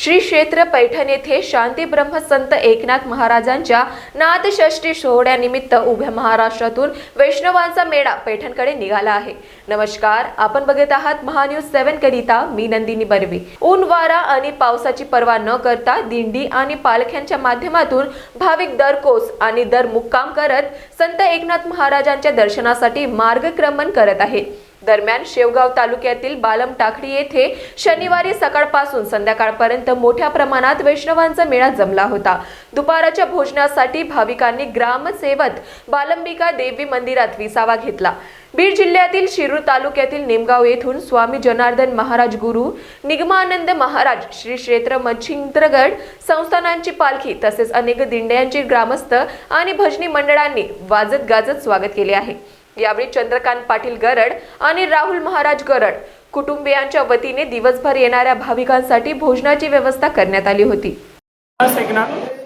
श्री क्षेत्र पैठण येथे शांती ब्रह्म संत एकनाथ महाराजांच्या नाथषष्ठी सोहळ्यानिमित्त उभ्या महाराष्ट्रातून वैष्णवांचा मेळा पैठणकडे निघाला आहे। नमस्कार, आपण बघत आहात महान्यूज 7 करिता मी नंदिनी बर्वे। ऊन वारा आणि पावसाची पर्वा न करता दिंडी आणि पालख्यांच्या माध्यमातून भाविक दर कोस आणि दर मुक्काम करत संत एकनाथ महाराजांच्या दर्शनासाठी मार्गक्रमण करत आहेत। दरम्यान शेवगाव तालुक्यातील बालम टाकळी येथे शनिवारी सकाळपासून संध्याकाळपर्यंत मोठ्या प्रमाणात वैष्णवांचा मेळा जमला होता। दुपारच्या भोजनासाठी भाविकांनी ग्रामसेवक बालंबिका देवी मंदिरात विसावा घेतला। बीड जिल्ह्यातील शिरूर तालुक्यातील निमगाव येथून स्वामी जनार्दन महाराज गुरु निगमानंद महाराज श्री क्षेत्र मच्छिंद्रगड संस्थानांची पालखी तसेच अनेक दिंड्यांची ग्रामस्थ आणि भजनी मंडळांनी वाजत गाजत स्वागत केले आहे। यावेळी चंद्रकांत पाटील गरड आणि राहुल महाराज गरड कुटुंबियांच्या वतीने दिवसभर येणाऱ्या भाविकांसाठी भोजनाची व्यवस्था करण्यात आली होती।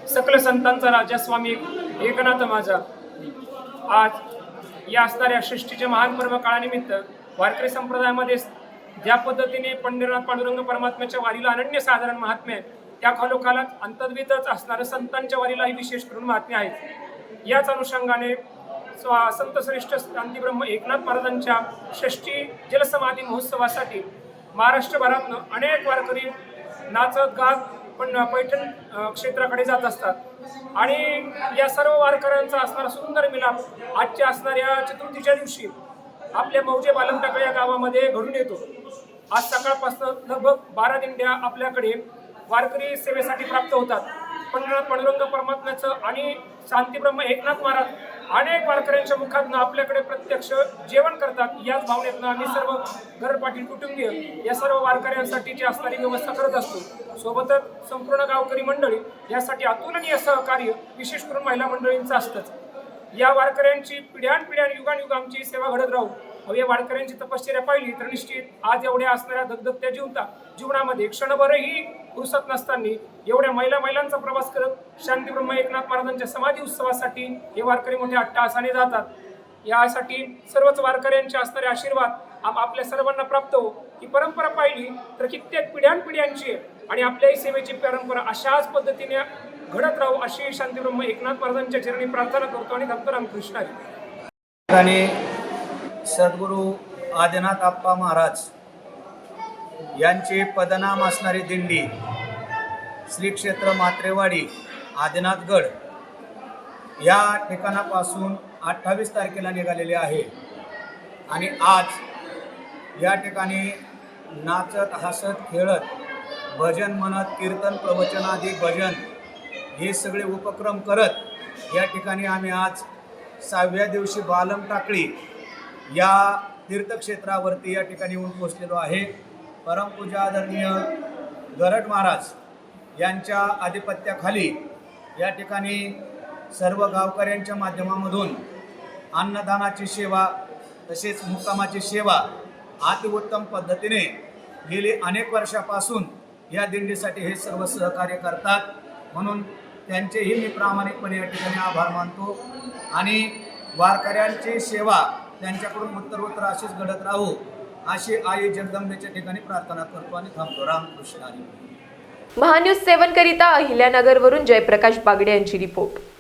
सकल संतांचा राजा स्वामी एकनाथ माझा आज या असणाऱ्या सृष्टीच्या महान पर्व काळानिमित्त वारकरी संप्रदायामध्ये ज्या पद्धतीने पंढरीनाथ पांडुरंग परमात्म्याच्या वारीला अनन्य साधारण महात्म्य आहे, त्या खालोखालाच अंतर्वितच असणाऱ्या संतांच्या वारीलाही विशेष करून महात्म्य आहेत। याच अनुषंगाने संत श्रेष्ठ शांती ब्रह्म एकनाथ महाराजांच्या षष्ठी जलसमाधी महोत्सवासाठी महाराष्ट्रभरातून अनेक वारकरी नाचत गात पैठण क्षेत्राकडे जात असतात आणि या सर्व वारकऱ्यांचा असणारा सुंदर मिलाप आजच्या असणाऱ्या चतुर्थीच्या दिवशी आपल्या मौजे बालम टाकळी या गावामध्ये घडून येतो। आज सकाळपासून लगभग 12 दिंड्या आपल्याकडे वारकरी सेवेसाठी प्राप्त होतात। पंढरीनाथ पांडुरंग परमात्म्याचं आणि शांती ब्रह्म एकनाथ महाराज अनेक वारकऱ्यांच्या मुखातून आपल्याकडे प्रत्यक्ष जेवण करतात। याच भावनेतून आम्ही सर्व गरड पाटील कुटुंबीय या सर्व वारकऱ्यांसाठीची असणारी व्यवस्था करत असतो। सोबतच संपूर्ण गावकरी मंडळी यासाठी अतुलनीय सहकार्य विशेष करून महिला मंडळींचं असतंच। या वारकऱ्यांची पिढ्यानपिढ्या युगानुयुग आमची सेवा घडत राहू या वारकऱ्यांची तपश्चर्या पाहिली तर निश्चित आज एवढ्या असणाऱ्या दगदगत्या जीवनामध्ये क्षणभरही फुरसत नसताना एवढ्या महिलांचा प्रवास करत शांती ब्रह्म एकनाथ महाराजांच्या समाधी उत्सवासाठी हे वारकरी मोठ्या अट्टहासाने जातात। यासाठी सर्वच वारकऱ्यांचे असणारे आशीर्वाद आपल्या सर्वांना प्राप्त हो। ही परंपरा पाहिली तर कित्येक पिढ्यानपिढ्यांची आणि आपल्याही सेवेची परंपरा अशाच पद्धतीने घडत राहू अशी शांती ब्रह्म एकनाथ महाराजांच्या चरणी प्रार्थना करतो आणि धन्यवाद रामकृष्ण हरी। सद्गुरू आदिनाथ आप्पा महाराज यांचे पदनाम असणारी दिंडी श्री क्षेत्र मात्रेवाडी आदिनाथगड या ठिकाणापासून 28 तारखेला निघालेले आहे आणि आज या ठिकाणी नाचत हसत खेळत भजन म्हणत कीर्तन प्रवचन आदी भजन हे सगळे उपक्रम करत या ठिकाणी आम्ही आज 6व्या दिवशी बालम टाकळी या तीर्थक्षेत्रावरती या ठिकाणी येऊन पोहोचलेलो आहे। परमपूज्य आदरणीय गरड महाराज यांच्या आधिपत्याखाली या ठिकाणी सर्व गावकऱ्यांच्या माध्यमामधून अन्नदानाची सेवा तसेच मुक्कामाची सेवा अतिउत्तम पद्धतीने गेली अनेक वर्षापासून या दिंडीसाठी हे सर्व सहकार्य करतात, म्हणून त्यांचेही मी प्रामाणिकपणे या ठिकाणी आभार मानतो आणि वारकऱ्यांची सेवा त्यांच्याकडून उत्तरोत्तर अशीच घडत राहू अशी आई जगदंबेच्या ठिकाणी प्रार्थना करतो आणि थांबतो। रामकृष्ण हरी। महान्यूज 7 करिता अहिल्यानगरवरून जयप्रकाश बागडे यांची रिपोर्ट।